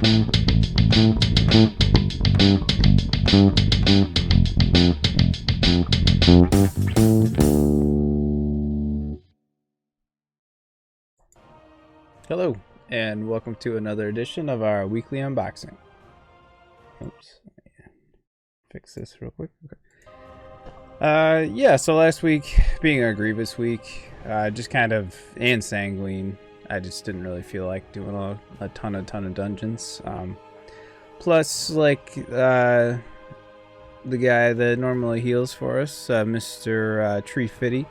Hello, and welcome to another edition of our weekly unboxing. Oops, fix this real quick. Okay. Yeah, so last week, being a Grievous week, just kind of, and Sanguine, I just didn't really feel like doing a ton of dungeons. Plus, like, the guy that normally heals for us, Mr. Tree Fitty,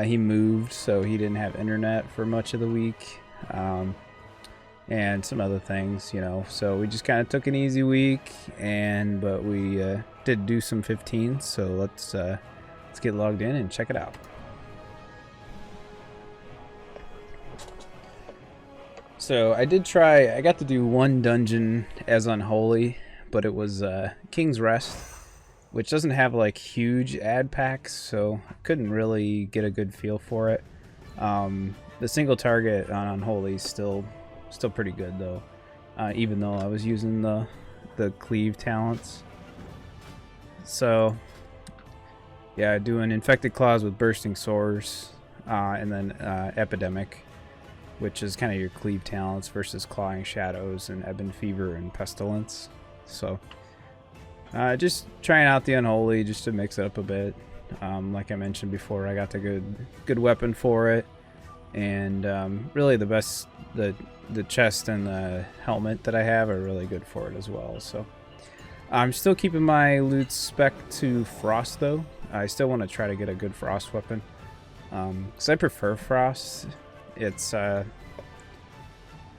he moved, so he didn't have internet for much of the week. And some other things, you know, so we just kind of took an easy week, but we did do some 15s, so let's get logged in and check it out. So I got to do one dungeon as Unholy, but it was King's Rest, which doesn't have like huge ad packs, so I couldn't really get a good feel for it. The single target on Unholy is still pretty good though, even though I was using the cleave talents. So yeah, doing Infected Claws with Bursting Sores, and then Epidemic, which is kind of your cleave talents, versus Clawing Shadows and Ebon Fever and Pestilence. So just trying out the Unholy just to mix it up a bit. Like I mentioned before, I got the good weapon for it. And really the chest and the helmet that I have are really good for it as well. So I'm still keeping my loot spec to Frost though. I still want to try to get a good Frost weapon, because I prefer Frost. It's I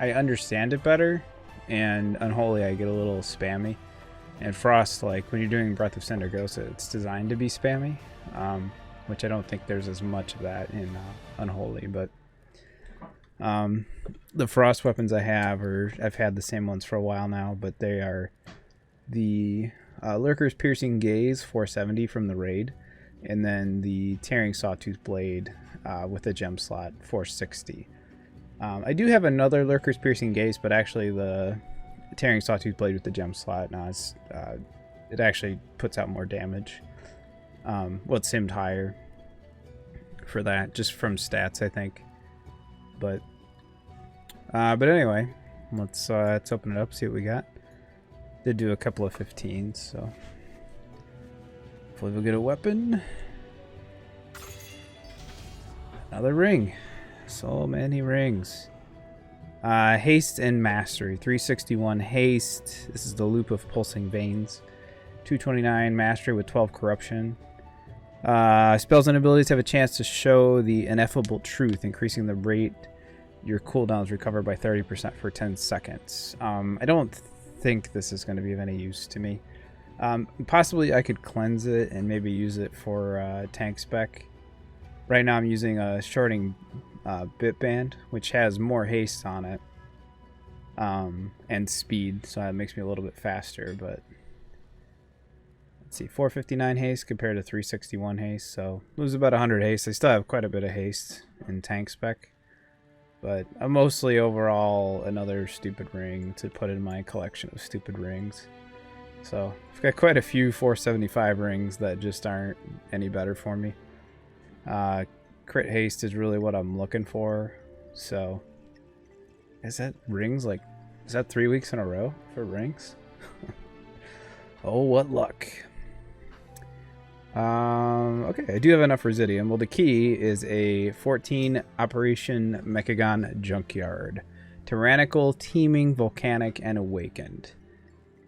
understand it better, and Unholy I get a little spammy, and Frost, like when you're doing Breath of Cindergosa, it's designed to be spammy, which I don't think there's as much of that in Unholy. But the Frost weapons I have, I've had the same ones for a while now, but they are the Lurker's Piercing Gaze 470 from the raid, and then the Tearing Sawtooth Blade with a gem slot 460. I do have another Lurker's Piercing Gaze, but actually the Tearing Sawtooth Blade with the gem slot, it actually puts out more damage. Well, it's simmed higher for that, just from stats, I think. But anyway, let's open it up, see what we got. Did do a couple of 15s, so hopefully we'll get a weapon. Another ring. So many rings. Haste and Mastery. 361 Haste. This is the Loop of Pulsing Veins. 229 Mastery with 12 Corruption. Spells and abilities have a chance to show the ineffable truth, increasing the rate your cooldowns recover by 30% for 10 seconds. I don't think this is going to be of any use to me. Possibly I could cleanse it and maybe use it for tank spec. Right now I'm using a shorting bit band, which has more haste on it, and speed, so that makes me a little bit faster. But let's see, 459 haste compared to 361 haste, so lose about 100 haste. I still have quite a bit of haste in tank spec, but I'm mostly overall another stupid ring to put in my collection of stupid rings. So I've got quite a few 475 rings that just aren't any better for me. Crit haste is really what I'm looking for. So is that 3 weeks in a row for rings? Oh, what luck. Okay, I do have enough Residium. Well, the key is a 14 Operation Mechagon Junkyard. Tyrannical, Teeming, Volcanic, and Awakened.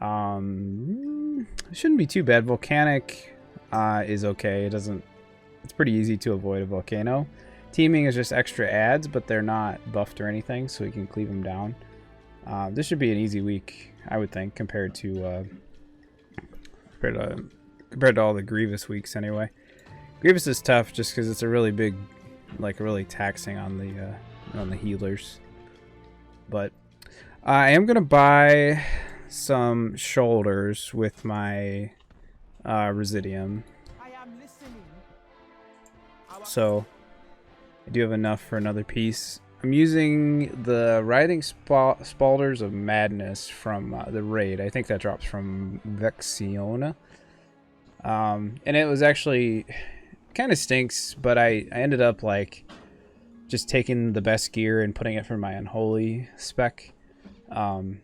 It shouldn't be too bad. Volcanic is okay. It's pretty easy to avoid a volcano. Teeming is just extra adds, but they're not buffed or anything, so we can cleave them down. This should be an easy week, I would think, compared to all the Grievous weeks anyway. Grievous is tough just because it's a really big, really taxing on the healers. But I am gonna buy some shoulders with my Residium. So I do have enough for another piece. I'm using the Writhing Spaulders of Madness from the raid. I think that drops from Vexiona. And it was actually kind of stinks, but I ended up like just taking the best gear and putting it for my unholy spec. But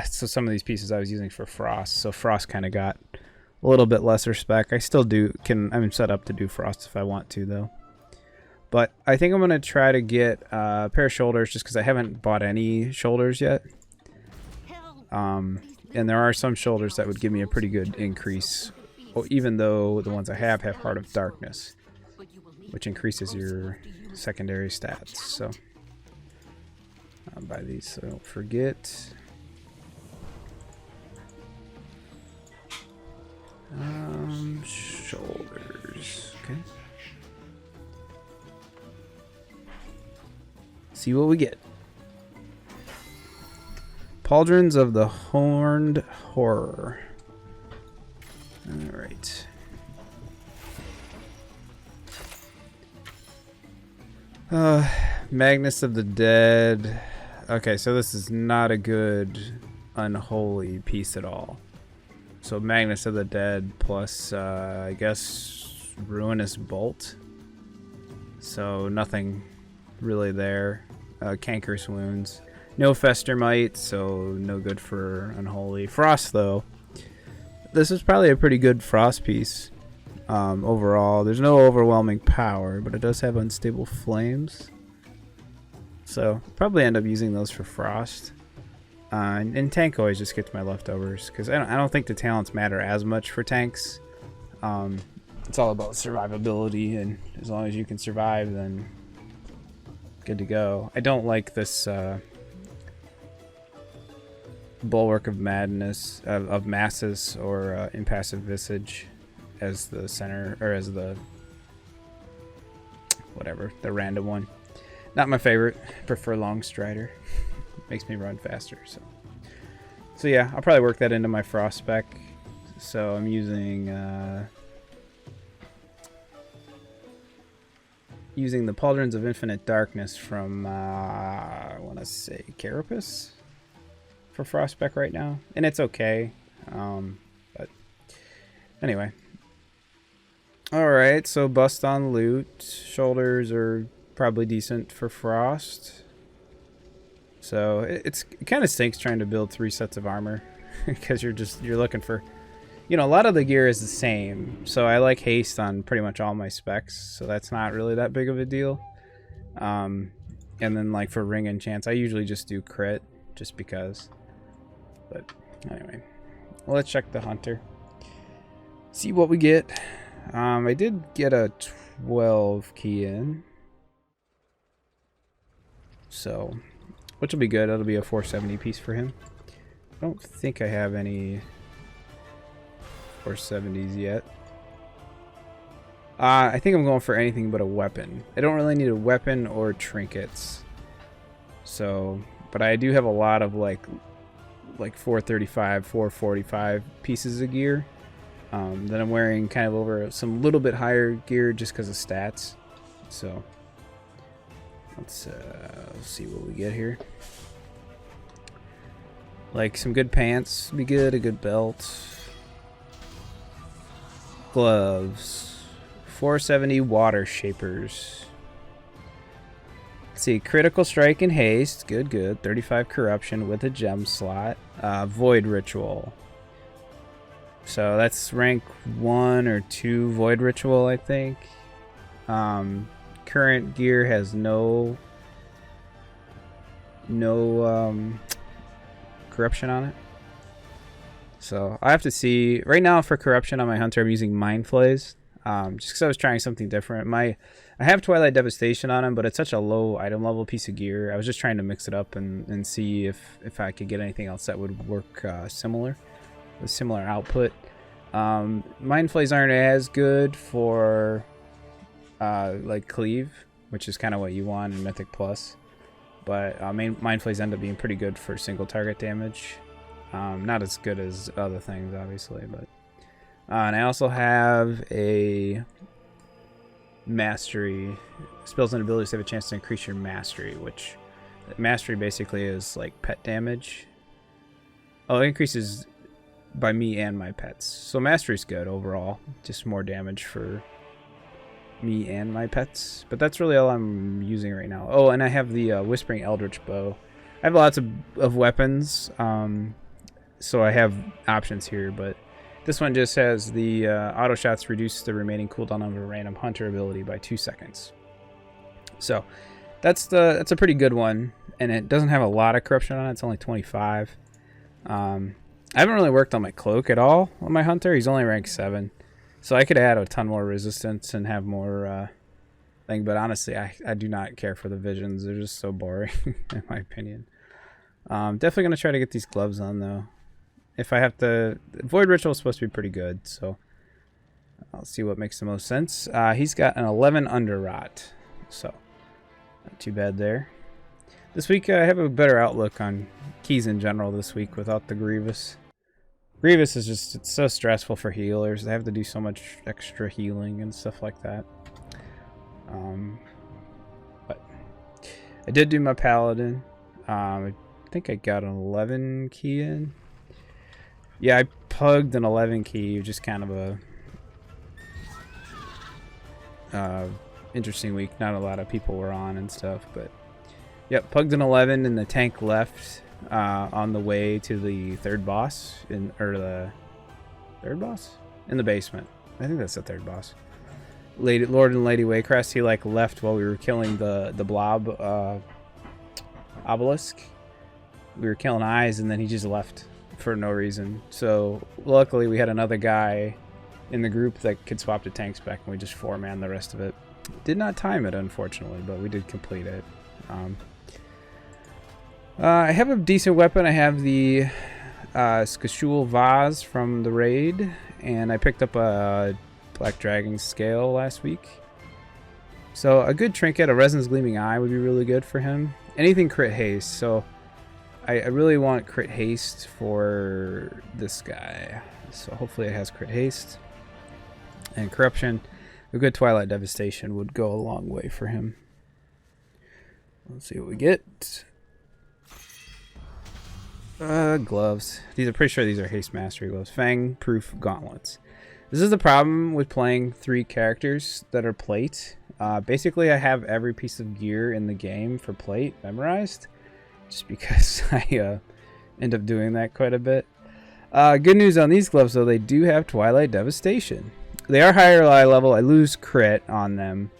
so some of these pieces I was using for Frost, so Frost kind of got a little bit lesser spec. I still I'm set up to do Frost if I want to though. But I think I'm going to try to get a pair of shoulders just because I haven't bought any shoulders yet. And there are some shoulders that would give me a pretty good increase, even though the ones I have Heart of Darkness, which increases your secondary stats. So I'll buy these so I don't forget. Shoulders. Okay. See what we get. Pauldrons of the Horned Horror. Alright. Magnus of the Dead. Okay, so this is not a good unholy piece at all. So Magnus of the Dead plus, I guess, Ruinous Bolt. So nothing really there. Cankerous Wounds. No Fester Might, so no good for Unholy. Frost, though. This is probably a pretty good Frost piece. Overall, there's no overwhelming power, but it does have Unstable Flames. So, probably end up using those for Frost. And tank always just gets my leftovers, because I don't think the talents matter as much for tanks. It's all about survivability, and as long as you can survive, then good to go. I don't like this Bulwark of Madness, of Masses, or Impassive Visage as the center, or as the whatever, the random one. Not my favorite. I prefer Long Strider. Makes me run faster. So yeah, I'll probably work that into my Frost spec. So I'm using the Pauldrons of Infinite Darkness from I want to say Carapace for Frost spec right now, and it's okay. But anyway. Alright, so bust on loot. Shoulders are probably decent for Frost. So it kind of stinks trying to build 3 sets of armor because you're looking for, you know, a lot of the gear is the same. So I like haste on pretty much all my specs, so that's not really that big of a deal. And then like for ring enchants, I usually just do crit just because. But anyway, well, let's check the hunter. See what we get. I did get a 12 key in. So, which will be good. That'll be a 470 piece for him. I don't think I have any 470s yet. I think I'm going for anything but a weapon. I don't really need a weapon or trinkets. So, but I do have a lot of like 435, 445 pieces of gear. That I'm wearing kind of over some little bit higher gear just because of stats. So let's see what we get here. Like some good pants would be good, a good belt. Gloves. 470 water shapers. Let's see, critical strike and haste. Good, good. 35 corruption with a gem slot. Void ritual. So that's rank 1 or 2 Void Ritual, I think. Current gear has no corruption on it. So I have to see. Right now for corruption on my hunter, I'm using Mind Flays. Just because I was trying something different. I have Twilight Devastation on him, but it's such a low item level piece of gear. I was just trying to mix it up and see if I could get anything else that would work similar. A similar output. Mind Flays aren't as good for like cleave, which is kind of what you want in Mythic Plus, but Mind Flays end up being pretty good for single target damage. Not as good as other things, obviously, but and I also have a mastery. Spells and abilities have a chance to increase your mastery, which mastery basically is like pet damage. Oh, it increases by me and my pets. So mastery's good overall. Just more damage for me and my pets. But that's really all I'm using right now. Oh, and I have the Whispering Eldritch Bow. I have lots of weapons, so I have options here, but this one just has the auto shots reduce the remaining cooldown of a random hunter ability by 2 seconds. So that's a pretty good one, and it doesn't have a lot of corruption on it. It's only 25. I haven't really worked on my cloak at all on my hunter. He's only rank 7, so I could add a ton more resistance and have more thing. But honestly, I do not care for the visions. They're just so boring, in my opinion. Definitely gonna try to get these gloves on though. If I have to, Void Ritual is supposed to be pretty good, so I'll see what makes the most sense. He's got an 11 under rot, so not too bad there. This week I have a better outlook on keys in general this week without the Grievous. Grievous is just, it's so stressful for healers. They have to do so much extra healing and stuff like that. But I did do my Paladin. I think I got an 11 key in. Yeah, I pugged an 11 key, just kind of a interesting week. Not a lot of people were on and stuff, but yep, pugged an 11 and the tank left on the way to the third boss in the basement. I think that's the third boss. Lord and Lady Waycrest, he like left while we were killing the blob obelisk. We were killing eyes, and then he just left for no reason. So luckily we had another guy in the group that could swap the tanks back, and we just 4-man the rest of it. Did not time it, unfortunately, but we did complete it. I have a decent weapon. I have the Skashul Vase from the raid, and I picked up a Black Dragon Scale last week. So a good trinket, a Resin's Gleaming Eye would be really good for him. Anything crit haste, so I really want crit haste for this guy. So hopefully it has crit haste. And corruption. A good Twilight Devastation would go a long way for him. Let's see what we get. Gloves. These are pretty sure these are haste mastery gloves. Fang proof gauntlets. This is the problem with playing 3 characters that are plate. Basically I have every piece of gear in the game for plate memorized, just because I end up doing that quite a bit. Good news on these gloves though, they do have Twilight Devastation. They are higher eye level. I lose crit on them,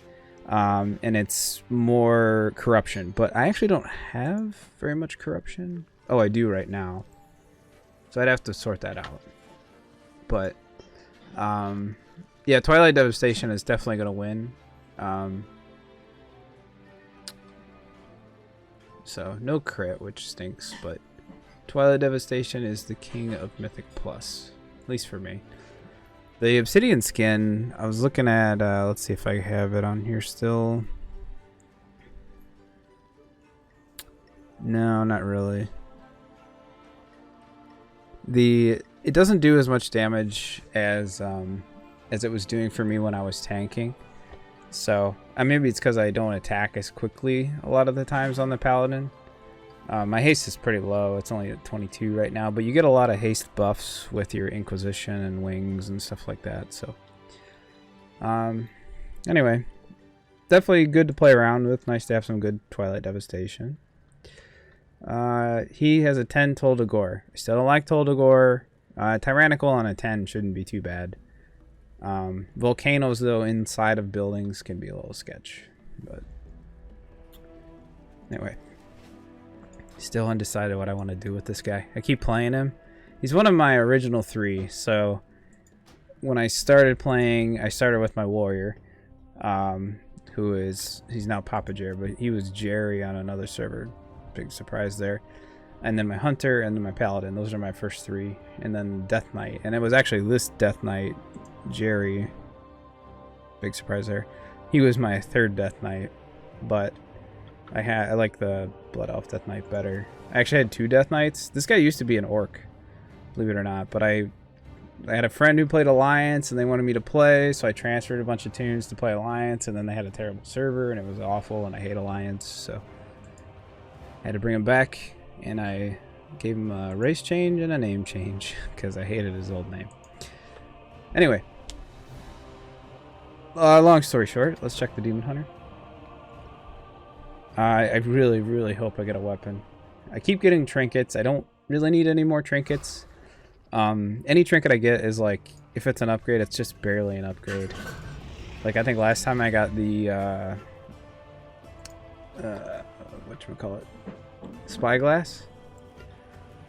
and it's more corruption, but I actually don't have very much corruption. Oh, I do right now, so I'd have to sort that out. But yeah, Twilight Devastation is definitely gonna win. So no crit, which stinks, but Twilight Devastation is the king of Mythic Plus, at least for me. The Obsidian skin, I was looking at, let's see if I have it on here still. No, not really. It doesn't do as much damage as it was doing for me when I was tanking. So maybe it's because I don't attack as quickly a lot of the times on the Paladin. My haste is pretty low. It's only at 22 right now, but you get a lot of haste buffs with your Inquisition and wings and stuff like that. So anyway, definitely good to play around with. Nice to have some good Twilight Devastation. He has a 10 Tol Dagor. I still don't like Tol Dagor. Tyrannical on a 10 shouldn't be too bad. Volcanoes though inside of buildings can be a little sketch, but anyway, still undecided what I want to do with this guy. I keep playing him. He's one of my original 3, so when I started playing, I started with my warrior, he's now Papa Jer, but he was Jerry on another server. Big surprise there. And then my hunter, and then my paladin. Those are my first 3. And then Death Knight. And it was actually this Death Knight, Jerry. Big surprise there. He was my 3rd Death Knight. But I like the Blood Elf Death Knight better. I actually had 2 Death Knights. This guy used to be an orc, believe it or not. But I I had a friend who played Alliance, and they wanted me to play, so I transferred a bunch of tunes to play Alliance, and then they had a terrible server, and it was awful, and I hate Alliance, so I had to bring him back, and I gave him a race change and a name change, because I hated his old name. Anyway, long story short, let's check the Demon Hunter. I really, really hope I get a weapon. I keep getting trinkets. I don't really need any more trinkets. Any trinket I get is like, if it's an upgrade, it's just barely an upgrade. Like, I think last time I got the, whatchamacallit? Spyglass.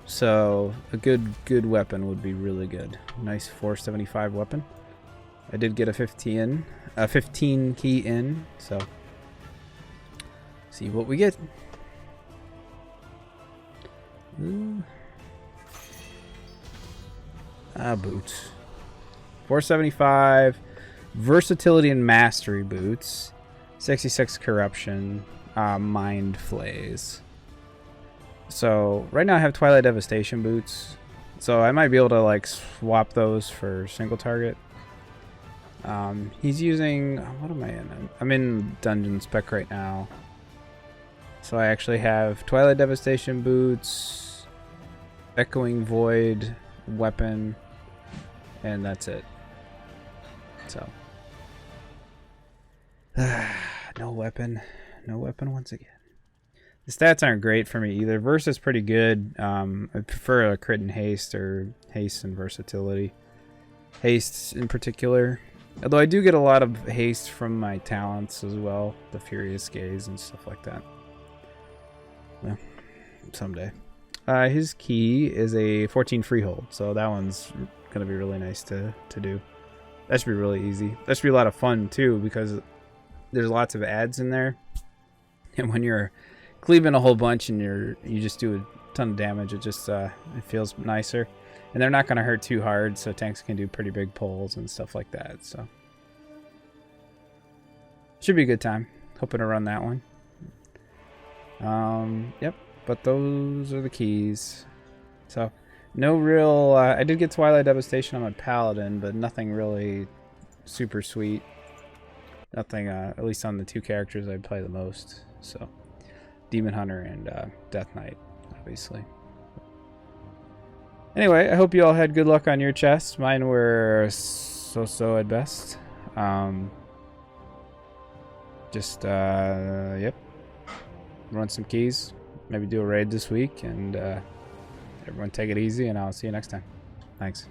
So, a good weapon would be really good. Nice 475 weapon. I did get a 15 key in, so see what we get. Ooh. Boots. 475 versatility and mastery boots. 66 corruption. Mind flays. So right now I have Twilight Devastation boots. So I might be able to like swap those for single target. He's using, what am I in? I'm in dungeon spec right now. So I actually have Twilight Devastation boots, Echoing Void weapon, and that's it. So no weapon once again. The stats aren't great for me either. Verse is pretty good. I prefer a crit and haste, or haste and versatility. Haste in particular. Although I do get a lot of haste from my talents as well. The Furious Gaze and stuff like that. Well, someday. His key is a 14 freehold, so that one's going to be really nice to do. That should be really easy. That should be a lot of fun too, because there's lots of ads in there. And when you're cleaving a whole bunch and you just do a ton of damage, it just it feels nicer. And they're not going to hurt too hard, so tanks can do pretty big pulls and stuff like that. So should be a good time. Hoping to run that one. Yep, but those are the keys. So no real I did get Twilight Devastation on my Paladin, but nothing really super sweet. Nothing at least on the two characters I play the most. So Demon Hunter and Death Knight, obviously. Anyway, I hope you all had good luck on your chests. Mine were so-so at best. Yep. Run some keys. Maybe do a raid this week. And everyone take it easy, and I'll see you next time. Thanks.